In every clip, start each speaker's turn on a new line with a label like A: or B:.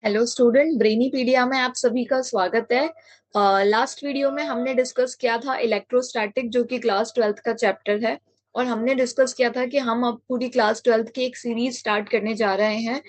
A: Hello student, ब्रेनीपीडिया में आप सभी का स्वागत है। लास्ट वीडियो में हमने डिस्कस किया था इलेक्ट्रोस्टैटिक, जो कि क्लास ट्वेल्थ का चैप्टर है। और हमने डिस्कस किया था कि हम अब पूरी क्लास ट्वेल्थ की एक सीरीज स्टार्ट करने जा रहे हैं,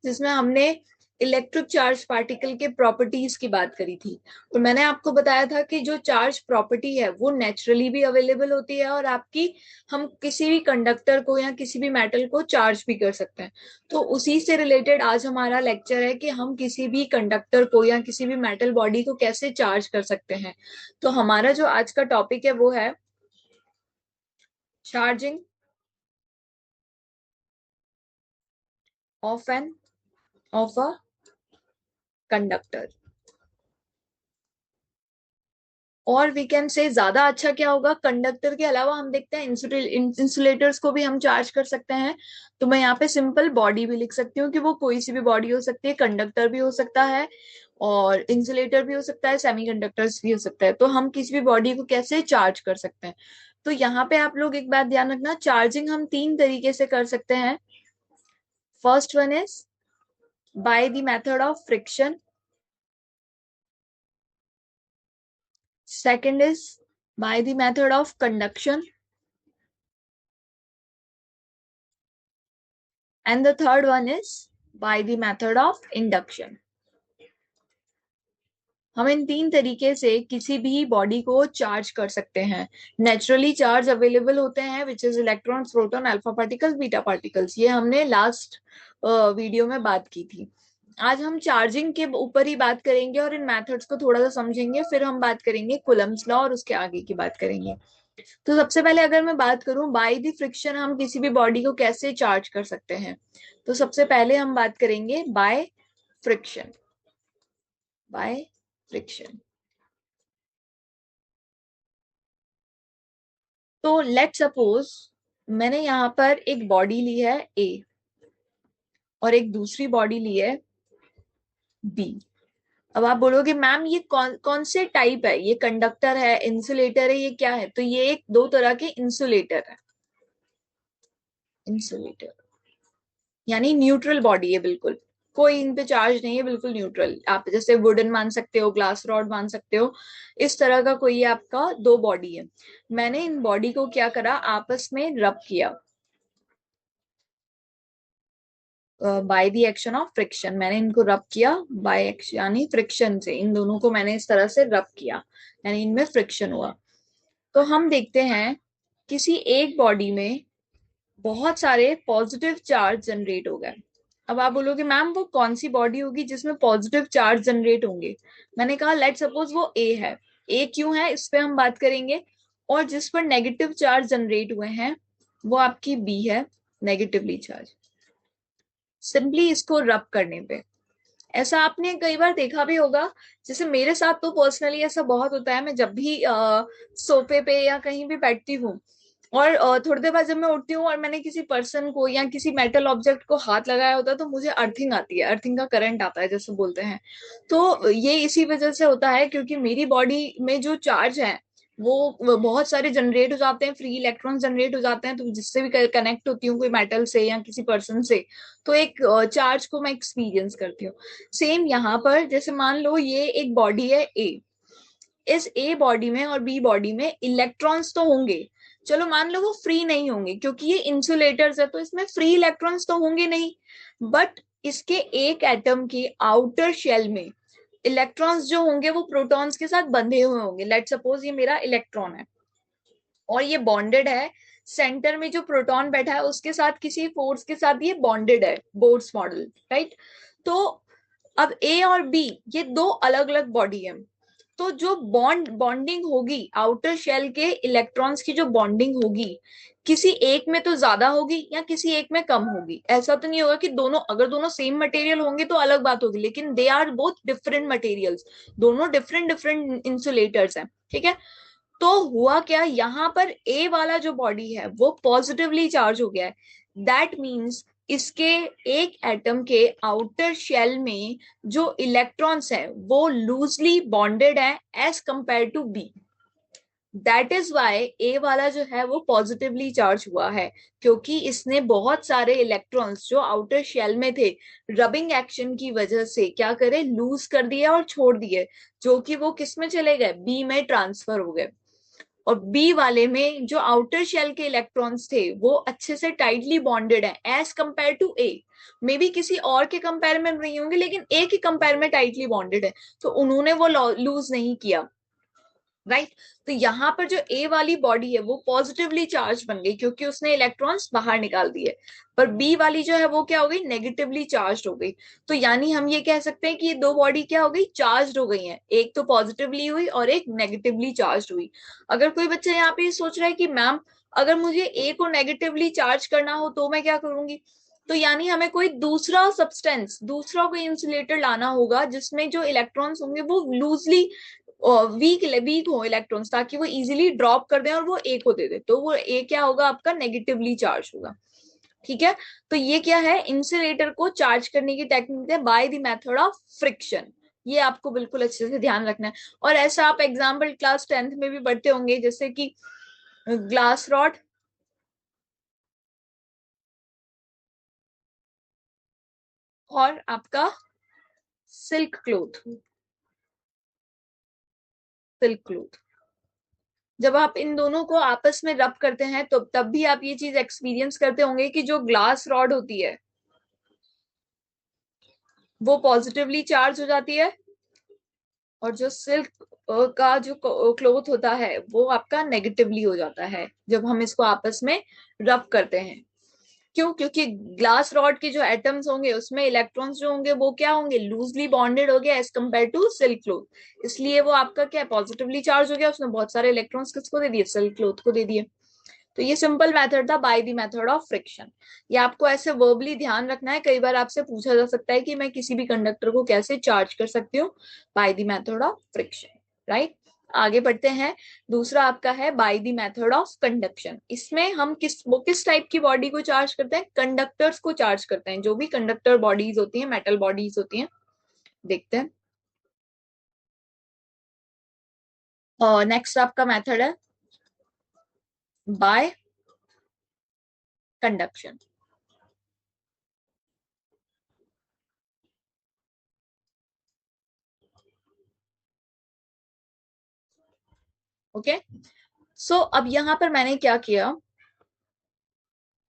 A: जिसमें हमने इलेक्ट्रिक चार्ज पार्टिकल के प्रॉपर्टीज की बात करी थी। और मैंने आपको बताया था कि जो चार्ज प्रॉपर्टी है वो नेचुरली भी अवेलेबल होती है, और आपकी हम किसी भी कंडक्टर को या किसी भी मेटल को चार्ज भी कर सकते हैं। तो उसी से रिलेटेड आज हमारा लेक्चर है कि हम किसी भी कंडक्टर को या किसी भी मेटल बॉडी को कैसे चार्ज कर सकते हैं। तो हमारा जो आज का टॉपिक है वो है charging of an of a conductor. और वी कैन से ज्यादा अच्छा क्या होगा, कंडक्टर के अलावा हम देखते हैं इंसुलेटर्स को भी हम चार्ज कर सकते हैं। तो मैं यहाँ पे सिंपल बॉडी भी लिख सकती हूँ कि वो कोई सी भी बॉडी हो सकती है, कंडक्टर भी हो सकता है और इंसुलेटर भी हो सकता है, सेमीकंडक्टर्स भी हो सकता है। तो हम किसी भी बॉडी को कैसे चार्ज कर सकते हैं। तो यहाँ पे आप लोग एक बात ध्यान रखना, चार्जिंग हम तीन तरीके से कर सकते हैं। First one is by the method of friction, second is by the method of conduction, and the third one is by the method of induction. हम इन तीन तरीके से किसी भी बॉडी को चार्ज कर सकते हैं। नेचुरली चार्ज अवेलेबल होते हैं, which is electrons, proton, alpha particles, beta particles. ये हमने लास्ट वीडियो में बात की थी। आज हम चार्जिंग के ऊपर ही बात करेंगे और इन मेथड्स को थोड़ा सा समझेंगे, फिर हम बात करेंगे कूलम्स लॉ और उसके आगे की बात करेंगे। तो सबसे पहले अगर मैं बात करूं बाय द फ्रिक्शन हम किसी भी बॉडी को कैसे चार्ज कर सकते हैं, तो सबसे पहले हम बात करेंगे बाय फ्रिक्शन। By friction. तो लेट सपोज मैंने यहां पर एक बॉडी ली है ए और एक दूसरी बॉडी ली है बी। अब आप बोलोगे मैम ये कौन कौन से टाइप है, ये कंडक्टर है, इंसुलेटर है, ये क्या है? तो ये एक दो तरह के इंसुलेटर है। इंसुलेटर यानी न्यूट्रल बॉडी है, बिल्कुल कोई इन पे चार्ज नहीं है, बिल्कुल न्यूट्रल। आप जैसे वुडन मान सकते हो, ग्लास रॉड मान सकते हो, इस तरह का कोई आपका दो बॉडी है। मैंने इन बॉडी को क्या करा, आपस में रब किया by the action of friction. मैंने इनको रब किया बाय एक्शन यानी फ्रिक्शन से, इन दोनों को मैंने इस तरह से रब किया, यानी इनमें फ्रिक्शन हुआ। तो हम देखते हैं किसी एक बॉडी में बहुत सारे पॉजिटिव चार्ज जनरेट हो गए। अब आप बोलोगे मैम वो कौन सी बॉडी होगी जिसमें पॉजिटिव चार्ज जनरेट होंगे? मैंने कहा लेट सपोज वो ए है। ए क्यों है इस पे हम बात करेंगे। और जिस पर नेगेटिव चार्ज जनरेट हुए हैं वो आपकी बी है, नेगेटिवली चार्ज। सिंपली इसको रब करने पे ऐसा आपने कई बार देखा भी होगा। जैसे मेरे साथ तो पर्सनली ऐसा बहुत होता है, मैं जब भी सोफे पे या कहीं भी बैठती हूँ और थोड़ी देर बाद जब मैं उठती हूँ और मैंने किसी पर्सन को या किसी मेटल ऑब्जेक्ट को हाथ लगाया होता है तो मुझे अर्थिंग आती है, अर्थिंग का करंट आता है जैसे बोलते हैं। तो ये इसी वजह से होता है क्योंकि मेरी बॉडी में जो चार्ज है वो बहुत सारे जनरेट हो जाते हैं, फ्री इलेक्ट्रॉन जनरेट हो जाते हैं, तो जिससे भी कनेक्ट होती हूँ कोई मेटल से या किसी पर्सन से, तो एक चार्ज को मैं एक्सपीरियंस करती हूँ। सेम यहाँ पर जैसे मान लो ये एक बॉडी है ए, इस ए बॉडी में और बी बॉडी में इलेक्ट्रॉन्स तो होंगे। चलो मान लो वो फ्री नहीं होंगे क्योंकि ये इंसुलेटर्स है, तो इसमें फ्री इलेक्ट्रॉन्स तो होंगे नहीं। बट इसके एक एटम के आउटर शेल में इलेक्ट्रॉन्स जो होंगे वो प्रोटॉन्स के साथ बंधे हुए होंगे। लेट सपोज ये मेरा इलेक्ट्रॉन है और ये बॉन्डेड है, सेंटर में जो प्रोटॉन बैठा है उसके साथ किसी फोर्स के साथ ये बॉन्डेड है, बोर्ड्स मॉडल, राइट। तो अब ए और बी ये दो अलग अलग बॉडी है। तो जो बॉन्डिंग होगी आउटर शेल के इलेक्ट्रॉन्स की, जो बॉन्डिंग होगी किसी एक में तो ज्यादा होगी या किसी एक में कम होगी। ऐसा तो नहीं होगा कि दोनों, अगर दोनों सेम मटेरियल होंगे तो अलग बात होगी, लेकिन they are both different materials, दोनों डिफरेंट डिफरेंट इंसुलेटर्स हैं, ठीक है। तो हुआ क्या, यहाँ पर ए वाला जो बॉडी है वो पॉजिटिवली चार्ज हो गया है। दैट मीन्स इसके एक एटम के आउटर शेल में जो इलेक्ट्रॉन्स है वो लूजली बॉन्डेड है as compare to B. That is Y A वाला जो है वो पॉजिटिवली चार्ज हुआ है, क्योंकि इसने बहुत सारे इलेक्ट्रॉन्स जो आउटर शेल में थे रबिंग एक्शन की वजह से क्या करे, लूज कर दिया और छोड़ दिए, जो कि वो किस में चले गए, बी में ट्रांसफर हो गए। और बी वाले में जो आउटर शेल के इलेक्ट्रॉन्स थे वो अच्छे से टाइटली बॉन्डेड है as compare to A. Maybe किसी और के कंपेयर में नहीं होंगे, लेकिन ए के कंपेयर में टाइटली बॉन्डेड है, तो उन्होंने वो लूज नहीं किया। राइट। तो यहाँ पर जो ए वाली बॉडी है वो पॉजिटिवली चार्ज बन गई, क्योंकि उसने इलेक्ट्रॉन्स बाहर निकाल दिए। पर बी वाली जो है वो क्या हो गई, नेगेटिवली चार्ज हो गई। तो यानी हम ये कह सकते हैं कि ये दो बॉडी क्या हो गई, चार्ज हो गई हैं, एक तो पॉजिटिवली हुई और एक नेगेटिवली चार्ज हुई। अगर कोई बच्चा यहाँ पे सोच रहा है कि मैम अगर मुझे ए को नेगेटिवली चार्ज करना हो तो मैं क्या करूंगी, तो यानी हमें कोई दूसरा सब्सटेंस, दूसरा कोई इंसुलेटर लाना होगा जिसमें जो इलेक्ट्रॉन्स होंगे वो लूजली वीक वीक हो इलेक्ट्रॉन्स, ताकि वो इजीली ड्रॉप कर दें और वो ए को दे दे, तो वो ए क्या होगा, आपका नेगेटिवली चार्ज होगा। ठीक है। तो ये क्या है, इंसुलेटर को चार्ज करने की टेक्निक है bye the method of friction. ये आपको बिल्कुल अच्छे से ध्यान रखना है। और ऐसा आप एग्जाम्पल क्लास 10th में भी पढ़ते होंगे, जैसे कि ग्लास रॉड और आपका सिल्क क्लोथ। सिल्क क्लोथ जब आप इन दोनों को आपस में रब करते हैं तो तब भी आप ये चीज एक्सपीरियंस करते होंगे कि जो ग्लास रॉड होती है वो पॉजिटिवली चार्ज हो जाती है, और जो सिल्क का जो क्लोथ होता है वो आपका नेगेटिवली हो जाता है जब हम इसको आपस में रब करते हैं। क्यों, क्योंकि ग्लास रॉड के जो एटम्स होंगे उसमें इलेक्ट्रॉन्स जो होंगे वो क्या होंगे, लूजली बॉन्डेड हो गया as compare to silk cloth, इसलिए वो आपका क्या पॉजिटिवली चार्ज हो गया, उसने बहुत सारे इलेक्ट्रॉन्स किसको दे दिए, सिल्क क्लोथ को दे दिए। तो ये सिंपल मेथड था bye the method of friction. ये आपको ऐसे वर्बली ध्यान रखना है, कई बार आपसे पूछा जा सकता है कि मैं किसी भी कंडक्टर को कैसे चार्ज कर सकती हूँ, bye the method of friction. Right. आगे बढ़ते हैं। दूसरा आपका है bye the method of conduction. इसमें हम किस टाइप की बॉडी को चार्ज करते हैं, कंडक्टर्स को चार्ज करते हैं, जो भी कंडक्टर बॉडीज होती हैं, मेटल बॉडीज होती हैं। देखते हैं। और नेक्स्ट आपका मेथड है बाय कंडक्शन। ओके। सो अब यहां पर मैंने क्या किया,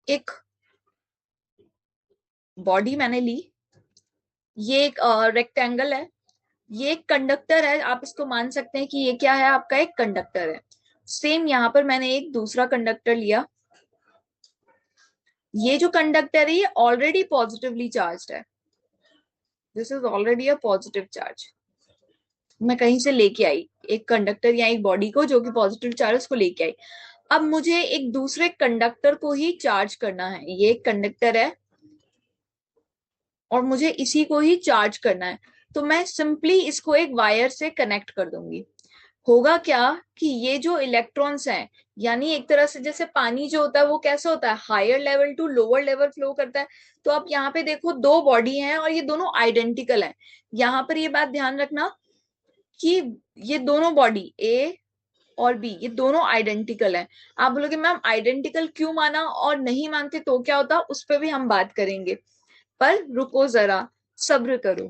A: एक बॉडी मैंने ली, ये एक रेक्टेंगल है, ये एक कंडक्टर है, आप इसको मान सकते हैं कि ये क्या है, आपका एक कंडक्टर है। सेम यहां पर मैंने एक दूसरा कंडक्टर लिया, ये जो कंडक्टर है ये ऑलरेडी पॉजिटिवली चार्ज है, this is already a positive charge. मैं कहीं से लेके आई एक कंडक्टर या एक बॉडी को जो कि पॉजिटिव चार्ज को लेके आई। अब मुझे एक दूसरे कंडक्टर को ही चार्ज करना है, ये एक कंडक्टर है और मुझे इसी को ही चार्ज करना है, तो मैं सिंपली इसको एक वायर से कनेक्ट कर दूंगी। होगा क्या कि ये जो इलेक्ट्रॉन्स हैं, यानी एक तरह से जैसे पानी जो होता है वो कैसे होता है, higher level to lower level flow करता है। तो आप यहाँ पे देखो दो बॉडी हैं और ये दोनों आइडेंटिकल हैं। यहाँ पर ये बात ध्यान रखना कि ये दोनों बॉडी ए और बी ये दोनों आइडेंटिकल हैं। आप बोलोगे मैम आइडेंटिकल क्यों माना और नहीं मानते तो क्या होता, उस पर भी हम बात करेंगे, पर रुको जरा, सब्र करो।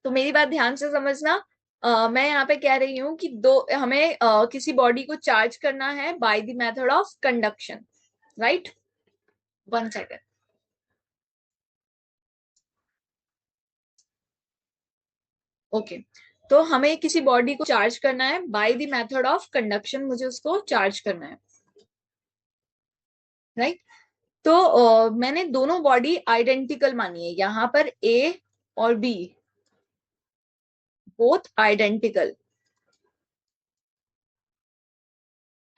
A: तो मेरी बात ध्यान से समझना। मैं यहाँ पे कह रही हूँ कि दो हमें किसी बॉडी को चार्ज करना है bye the method of conduction. Right. One second. Okay. तो हमें किसी बॉडी को चार्ज करना है bye the method of conduction, मुझे उसको चार्ज करना है। राइट। तो मैंने दोनों बॉडी आइडेंटिकल मानी है, यहाँ पर ए और बी बोथ आइडेंटिकल।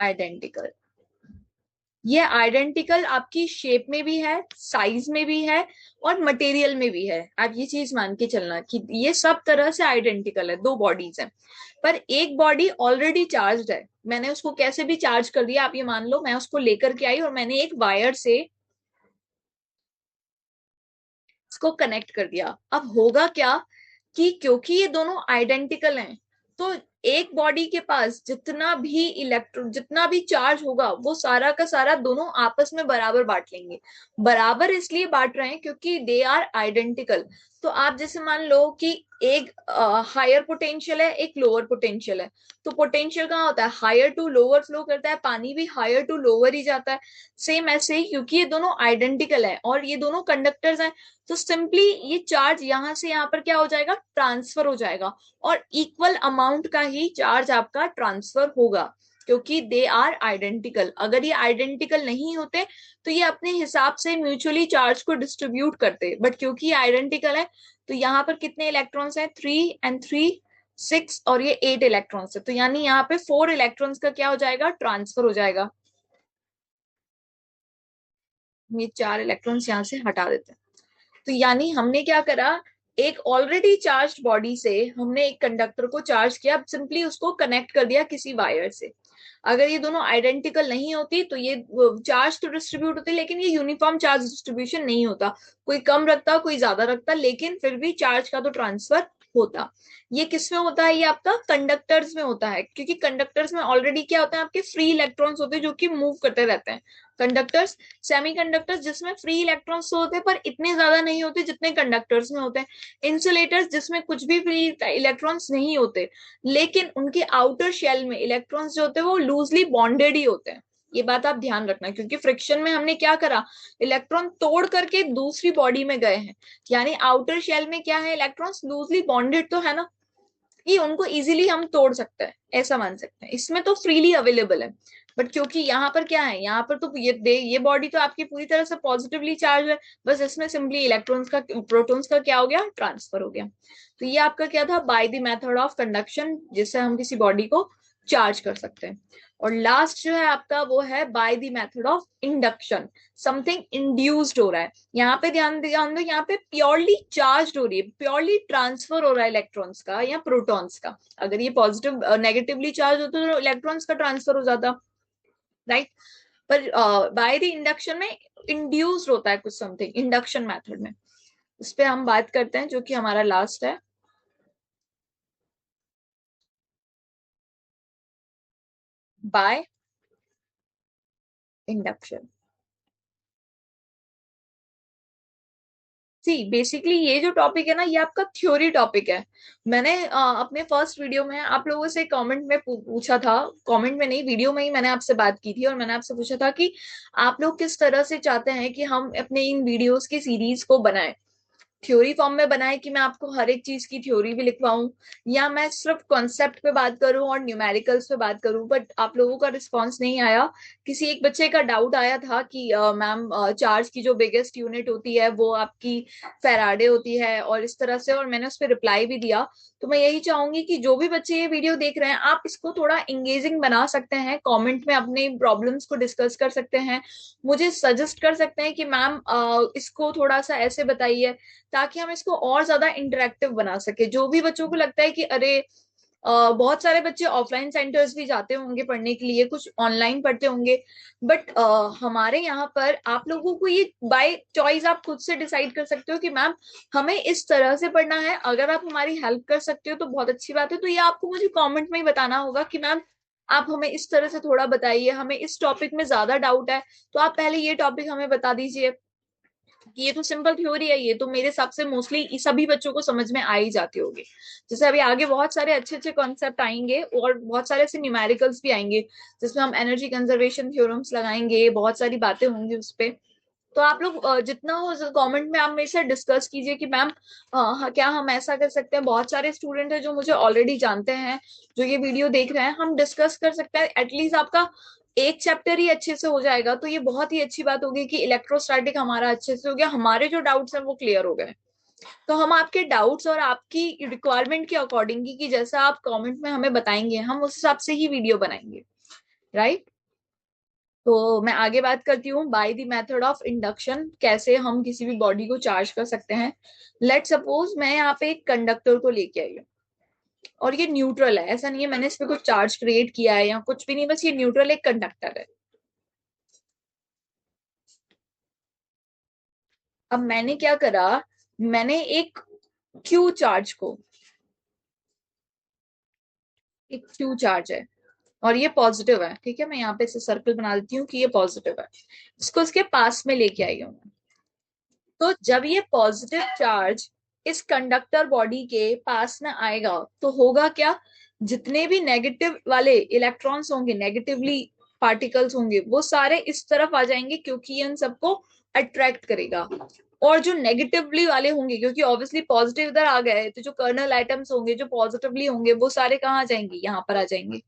A: आइडेंटिकल, ये आइडेंटिकल आपकी शेप में भी है, साइज में भी है और मटेरियल में भी है। आप ये चीज मान के चलना कि ये सब तरह से आइडेंटिकल है, दो बॉडीज हैं। पर एक बॉडी ऑलरेडी चार्ज है, मैंने उसको कैसे भी चार्ज कर दिया, आप ये मान लो मैं उसको लेकर के आई और मैंने एक वायर से इसको कनेक्ट कर दिया। अब होगा क्या कि क्योंकि ये दोनों आइडेंटिकल हैं तो एक बॉडी के पास जितना भी चार्ज होगा वो सारा का सारा दोनों आपस में बराबर बांट लेंगे। बराबर इसलिए बांट रहे हैं क्योंकि दे आर आइडेंटिकल। तो आप जैसे मान लो कि एक हायर पोटेंशियल है, एक लोअर पोटेंशियल है, तो पोटेंशियल कहाँ होता है, हायर टू लोअर फ्लो करता है, पानी भी हायर टू लोअर ही जाता है। सेम ऐसे ही क्योंकि ये दोनों आइडेंटिकल है और ये दोनों कंडक्टर्स हैं, तो सिंपली ये चार्ज यहां से यहां पर क्या हो जाएगा, ट्रांसफर हो जाएगा, और इक्वल अमाउंट का ही चार्ज आपका ट्रांसफर होगा क्योंकि दे आर आइडेंटिकल। अगर ये आइडेंटिकल नहीं होते तो ये अपने हिसाब से म्यूचुअली चार्ज को डिस्ट्रीब्यूट करते, बट क्योंकि ये आइडेंटिकल है तो यहाँ पर कितने इलेक्ट्रॉन्स हैं, 3 and 3 6, और ये 8 इलेक्ट्रॉन्स है, तो यानी यहाँ पे 4 इलेक्ट्रॉन्स का क्या हो जाएगा, ट्रांसफर हो जाएगा। ये 4 इलेक्ट्रॉन्स यहाँ से हटा देते हैं। तो यानी हमने क्या करा, एक ऑलरेडी चार्ज बॉडी से हमने एक कंडक्टर को चार्ज किया, अब सिंपली उसको कनेक्ट कर दिया किसी वायर से। अगर ये दोनों आइडेंटिकल नहीं होती तो ये चार्ज तो डिस्ट्रीब्यूट होती, लेकिन ये यूनिफॉर्म चार्ज डिस्ट्रीब्यूशन नहीं होता, कोई कम रखता कोई ज्यादा रखता, लेकिन फिर भी चार्ज का तो ट्रांसफर होता। ये किस में होता है, ये आपका कंडक्टर्स में होता है, क्योंकि कंडक्टर्स में ऑलरेडी क्या होता है, आपके फ्री इलेक्ट्रॉन्स होते हैं जो कि मूव करते रहते हैं। कंडक्टर्स, सेमीकंडक्टर्स जिसमें फ्री इलेक्ट्रॉन्स तो होते हैं पर इतने ज्यादा नहीं होते जितने कंडक्टर्स में होते हैं। इंसुलेटर्स जिसमें कुछ भी फ्री इलेक्ट्रॉन्स नहीं होते, लेकिन उनके आउटर शेल में इलेक्ट्रॉन्स जो होते हैं वो लूजली बॉन्डेड ही होते हैं। ये बात आप ध्यान रखना, क्योंकि फ्रिक्शन में हमने क्या करा, इलेक्ट्रॉन तोड़ करके दूसरी बॉडी में गए हैं, यानी आउटर शेल में क्या है, इलेक्ट्रॉन्स लूजली बॉन्डेड तो है ना, कि उनको इजीली हम तोड़ सकते हैं, ऐसा मान सकते हैं, इसमें तो फ्रीली अवेलेबल है। बट क्योंकि यहाँ पर क्या है, यहाँ पर तो ये बॉडी तो आपकी पूरी तरह से पॉजिटिवली चार्ज है, बस इसमें सिंपली इलेक्ट्रॉन्स का प्रोटॉन्स का क्या हो गया, ट्रांसफर हो गया। तो ये आपका क्या था, bye the method of conduction, जिससे हम किसी बॉडी को चार्ज कर सकते हैं। और लास्ट जो है आपका वो है bye the method of induction, something induced हो रहा है। यहाँ पे ध्यान ध्यान दो, यहाँ पे प्योरली चार्ज हो रही है, प्योरली ट्रांसफर हो रहा है इलेक्ट्रॉन्स का या प्रोटॉन्स का। अगर ये पॉजिटिव नेगेटिवली चार्ज होता तो इलेक्ट्रॉन्स का ट्रांसफर हो जाता, राइट। पर बाय द इंडक्शन में इंड्यूस्ड होता है कुछ समथिंग, इंडक्शन मेथड में। इस पे हम बात करते हैं जो कि हमारा लास्ट है, बाय इंडक्शन। सी बेसिकली ये जो टॉपिक है ना, ये आपका थ्योरी टॉपिक है। मैंने अपने फर्स्ट वीडियो में आप लोगों से कमेंट में पूछा था, कमेंट में नहीं, वीडियो में ही मैंने आपसे बात की थी, और मैंने आपसे पूछा था कि आप लोग किस तरह से चाहते हैं कि हम अपने इन वीडियोस की सीरीज को बनाएं। थ्योरी फॉर्म में बनाए कि मैं आपको हर एक चीज की थ्योरी भी लिखवाऊं, या मैं सिर्फ कॉन्सेप्ट पे बात करूं और न्यूमेरिकल्स पे बात करूं। बट आप लोगों का रिस्पांस नहीं आया। किसी एक बच्चे का डाउट आया था कि मैम चार्ज की जो बिगेस्ट यूनिट होती है वो आपकी फेराडे होती है और इस तरह से, और मैंने उस पर रिप्लाई भी दिया। तो मैं यही चाहूंगी कि जो भी बच्चे ये वीडियो देख रहे हैं, आप इसको थोड़ा इंगेजिंग बना सकते हैं, कमेंट में अपने प्रॉब्लम्स को डिस्कस कर सकते हैं, मुझे सजेस्ट कर सकते हैं कि मैम इसको थोड़ा सा ऐसे बताइए, ताकि हम इसको और ज्यादा इंटरेक्टिव बना सके। जो भी बच्चों को लगता है कि अरे बहुत सारे बच्चे ऑफलाइन सेंटर्स भी जाते होंगे पढ़ने के लिए, कुछ ऑनलाइन पढ़ते होंगे, बट हमारे यहाँ पर आप लोगों को ये बाय चॉइस आप खुद से डिसाइड कर सकते हो कि मैम हमें इस तरह से पढ़ना है। अगर आप हमारी हेल्प कर सकते हो तो बहुत अच्छी बात है, तो ये आपको मुझे कमेंट में ही बताना होगा कि मैम आप हमें इस तरह से थोड़ा बताइए, हमें इस टॉपिक में ज्यादा डाउट है, तो आप पहले ये टॉपिक हमें बता दीजिए। ये तो सिंपल थ्योरी है, ये तो मेरे हिसाब से मोस्टली सभी बच्चों को समझ में आ ही जाती होगी। जैसे अभी आगे बहुत सारे अच्छे अच्छे कॉन्सेप्ट आएंगे और बहुत सारे ऐसे न्यूमेरिकल्स भी आएंगे, जिसमें हम एनर्जी कंजर्वेशन थ्योरम्स लगाएंगे, बहुत सारी बातें होंगी उस पे। तो आप लोग जितना हो कमेंट में आप मेरे से डिस्कस कीजिए कि मैम क्या हम ऐसा कर सकते हैं। बहुत सारे स्टूडेंट हैं जो मुझे ऑलरेडी जानते हैं, जो ये वीडियो देख रहे हैं, हम डिस्कस कर सकते हैं, एटलीस्ट आपका एक चैप्टर ही अच्छे से हो जाएगा, तो ये बहुत ही अच्छी बात होगी कि इलेक्ट्रोस्टैटिक हमारा अच्छे से हो गया, हमारे जो डाउट्स हैं वो क्लियर हो गए। तो हम आपके डाउट्स और आपकी रिक्वायरमेंट के अकॉर्डिंग कि जैसा आप कमेंट में हमें बताएंगे, हम उस हिसाब से ही वीडियो बनाएंगे, राइट। तो मैं आगे बात करती हूँ bye the method of induction, कैसे हम किसी भी बॉडी को चार्ज कर सकते हैं। लेट सपोज मैं यहाँ पे एक कंडक्टर को लेके आई हूँ और ये न्यूट्रल है, ऐसा नहीं है मैंने इस पे कुछ चार्ज क्रिएट किया है या कुछ भी नहीं, बस ये न्यूट्रल एक कंडक्टर है। अब मैंने क्या करा, मैंने एक क्यू चार्ज को एक क्यू चार्ज है और ये पॉजिटिव है, ठीक है, मैं यहाँ पे इसे सर्कल बना देती हूँ कि ये पॉजिटिव है, इसको इसके पास में लेके आई हूँ मैं। तो जब ये पॉजिटिव चार्ज इस कंडक्टर बॉडी के पास में आएगा तो होगा क्या, जितने भी नेगेटिव वाले इलेक्ट्रॉन्स होंगे, नेगेटिवली पार्टिकल्स होंगे, वो सारे इस तरफ आ जाएंगे क्योंकि ये इन सबको अट्रैक्ट करेगा। और जो नेगेटिवली वाले होंगे, क्योंकि ऑब्वियसली पॉजिटिव इधर आ गए, तो जो कर्नल आइटम्स होंगे जो पॉजिटिवली होंगे वो सारे कहाँ आ जाएंगे, यहाँ पर आ जाएंगे।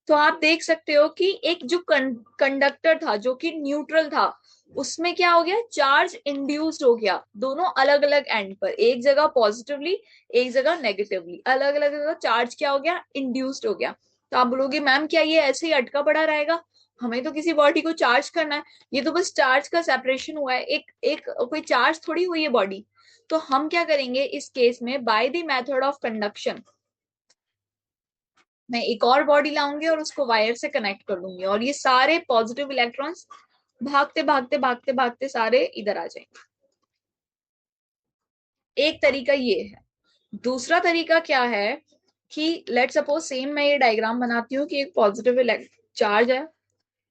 A: तो आप देख सकते हो कि एक जो कंडक्टर था जो कि न्यूट्रल था, उसमें क्या हो गया, चार्ज इंड्यूस्ड हो गया, दोनों अलग अलग एंड पर, एक जगह पॉजिटिवली एक जगह नेगेटिवली, अलग अलग जगह चार्ज क्या हो गया, इंड्यूस्ड हो गया। तो आप बोलोगे मैम क्या ये ऐसे ही अटका पड़ा रहेगा, हमें तो किसी बॉडी को चार्ज करना है, ये तो बस चार्ज का सेपरेशन हुआ है, एक एक कोई चार्ज थोड़ी हुई है बॉडी। तो हम क्या करेंगे इस केस में, bye the method of conduction, मैं एक और बॉडी लाऊंगी और उसको वायर से कनेक्ट कर दूंगी और ये सारे पॉजिटिव इलेक्ट्रॉन्स भागते भागते भागते भागते सारे इधर आ जाएंगे। एक तरीका ये है। दूसरा तरीका क्या है कि लेट सपोज सेम मैं ये डायग्राम बनाती हूँ कि एक पॉजिटिव चार्ज है,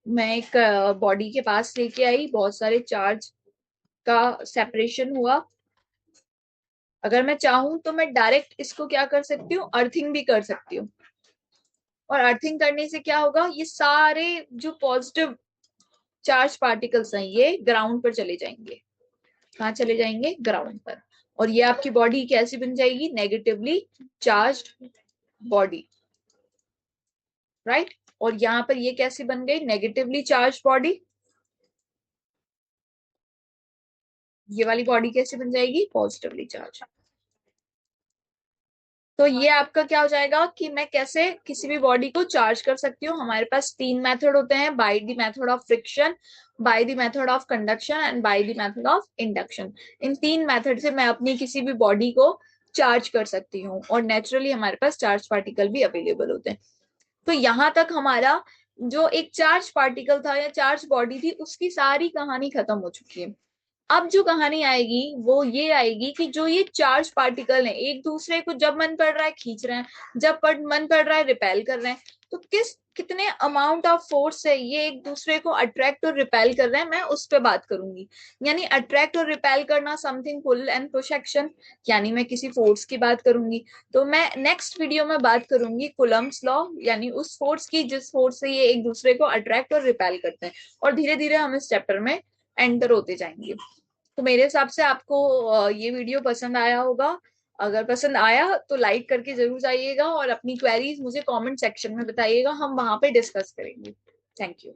A: मैं एक बॉडी के पास लेके आई, बहुत सारे चार्ज का सेपरेशन हुआ। अगर मैं चाहूं तो मैं डायरेक्ट इसको क्या कर सकती हूँ, अर्थिंग भी कर सकती हूँ। और अर्थिंग करने से क्या होगा, ये सारे जो पॉजिटिव चार्ज पार्टिकल्स हैं ये ग्राउंड पर चले जाएंगे। कहाँ चले जाएंगे, ग्राउंड पर। और ये आपकी बॉडी कैसी बन जाएगी, नेगेटिवली चार्ज्ड बॉडी, राइट। और यहाँ पर ये कैसी बन गई, नेगेटिवली चार्ज बॉडी। ये वाली बॉडी कैसी बन जाएगी, पॉजिटिवली चार्ज। तो ये आपका क्या हो जाएगा कि मैं कैसे किसी भी बॉडी को चार्ज कर सकती हूँ। हमारे पास तीन मेथड होते हैं, by the method of friction, by the method of conduction and by the method of induction. इन तीन मेथड से मैं अपनी किसी भी बॉडी को चार्ज कर सकती हूँ और नेचुरली हमारे पास चार्ज पार्टिकल भी अवेलेबल होते हैं। तो यहां तक हमारा जो एक चार्ज पार्टिकल था या चार्ज बॉडी थी उसकी सारी कहानी खत्म हो चुकी है। अब जो कहानी आएगी वो ये आएगी कि जो ये चार्ज पार्टिकल हैं एक दूसरे को जब मन पड़ रहा है खींच रहे हैं, जब मन पड़ रहा है रिपेल कर रहे हैं, तो कितने अमाउंट ऑफ फोर्स से ये एक दूसरे को अट्रैक्ट और रिपेल कर रहे हैं, मैं उस पर बात करूंगी। यानी अट्रैक्ट और रिपेल करना, something pull and push action, यानी मैं किसी फोर्स की बात करूंगी। तो मैं नेक्स्ट वीडियो में बात करूंगी कुलम्स लॉ, यानी उस फोर्स की जिस फोर्स से ये एक दूसरे को अट्रैक्ट और रिपेल करते हैं। और धीरे धीरे हम इस चैप्टर में एंटर होते जाएंगे। तो मेरे हिसाब से आपको ये वीडियो पसंद आया होगा। अगर पसंद आया तो लाइक करके जरूर जाइएगा और अपनी क्वेरीज मुझे कमेंट सेक्शन में बताइएगा, हम वहां पे डिस्कस करेंगे। Thank you.